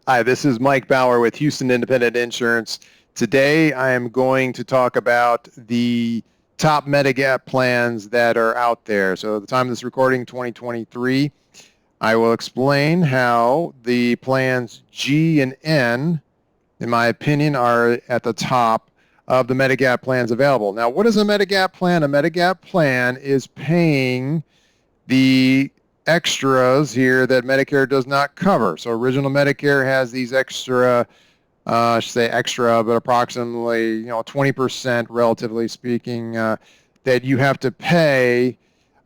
Hi, this is Mike Bauer with Houston Independent Insurance. Today I am going to talk about the top Medigap plans that are out there. So at the time of this recording, 2023, I will explain how the plans G and N, in my opinion, are at the top of the Medigap plans available. Now, what is a Medigap plan? A Medigap plan is paying the extras here that Medicare does not cover. So original Medicare has these extra, I should say extra, but approximately 20%, relatively speaking, that you have to pay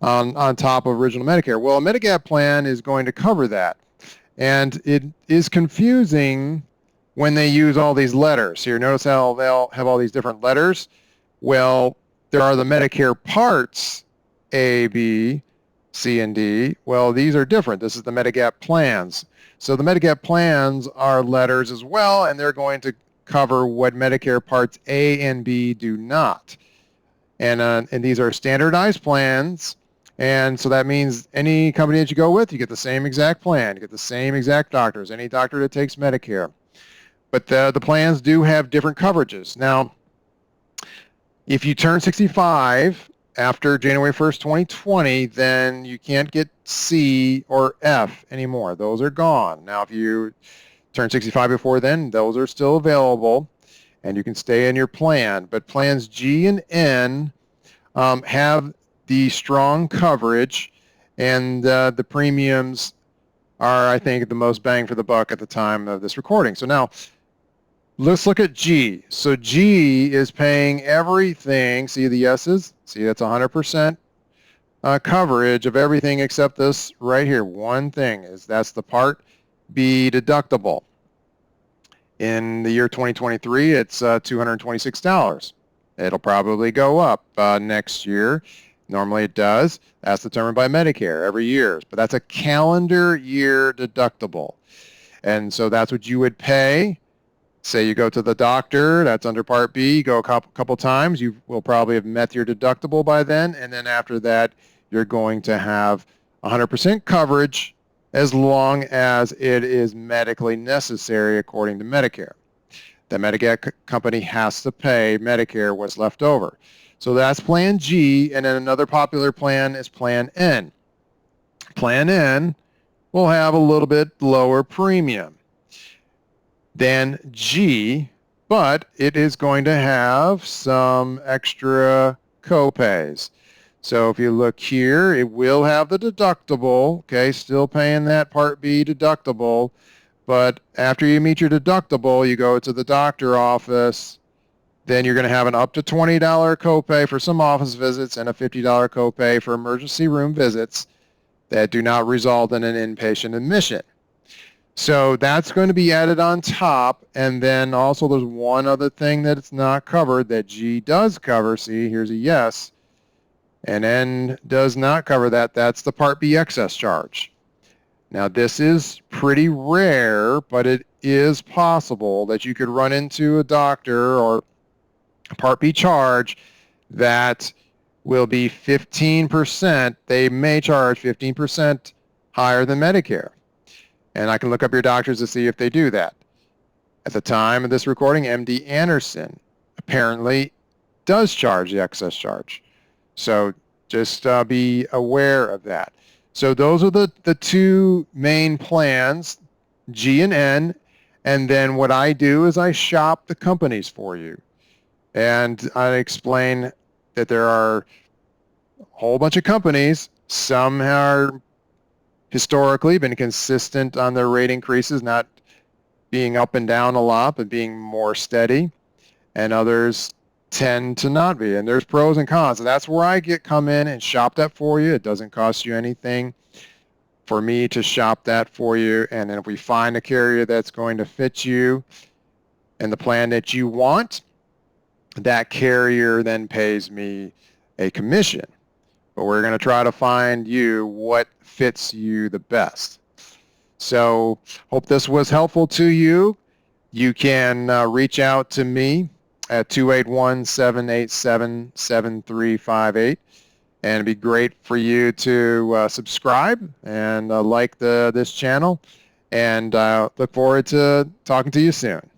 on top of original Medicare. Well, a Medigap plan is going to cover that. And it is confusing when they use all these letters. Here, notice how they'll have all these different letters. Well, there are the Medicare Parts A, B, C, and D. Well, these are different. This is the Medigap plans. So the Medigap plans are letters as well, and they're going to cover what Medicare Parts A and B do not. And these are standardized plans, and so that means any company that you go with, you get the same exact plan. You get the same exact doctors, any doctor that takes Medicare. But the plans do have different coverages. Now, if you turn 65 after January 1st, 2020, then you can't get C or F anymore. Those are gone. Now, if you turn 65 before then, those are still available, and you can stay in your plan. But plans G and N have the strong coverage, and the premiums are, I think, the most bang for the buck at the time of this recording. So now, let's look at G. So G is paying everything. See the S's? See, that's 100% coverage of everything except this right here. One thing is that's the Part B deductible. In the year 2023, it's $226. It'll probably go up next year. Normally it does. That's determined by Medicare every year. But that's a calendar year deductible. And so that's what you would pay. Say you go to the doctor, that's under Part B, you go a couple times, you will probably have met your deductible by then, and then after that, you're going to have 100% coverage as long as it is medically necessary according to Medicare. The Medigap company has to pay Medicare what's left over. So that's Plan G, and then another popular plan is Plan N. Plan N will have a little bit lower premium than G, but it is going to have some extra copays. So if you look here, it will have the deductible, okay, still paying that Part B deductible, but after you meet your deductible, you go to the doctor office, then you're going to have an up to $20 copay for some office visits and a $50 copay for emergency room visits that do not result in an inpatient admission. So that's going to be added on top, and then also there's one other thing that it's not covered that G does cover. See, here's a yes, and N does not cover that. That's the Part B excess charge. Now this is pretty rare, but it is possible that you could run into a doctor or a Part B charge that will be 15%. They may charge 15% higher than Medicare. And I can look up your doctors to see if they do that. At the time of this recording, MD Anderson apparently does charge the excess charge. So just be aware of that. So those are the two main plans, G and N. And then what I do is I shop the companies for you. And I explain that there are a whole bunch of companies. Some are historically been consistent on their rate increases, not being up and down a lot, but being more steady, and others tend to not be. And there's pros and cons. So that's where I come in and shop that for you. It doesn't cost you anything for me to shop that for you. And then if we find a carrier that's going to fit you and the plan that you want, that carrier then pays me a commission. But we're going to try to find you what fits you the best. So hope this was helpful to you. You can reach out to me at 281-787-7358. And it'd be great for you to subscribe and like this channel. and look forward to talking to you soon.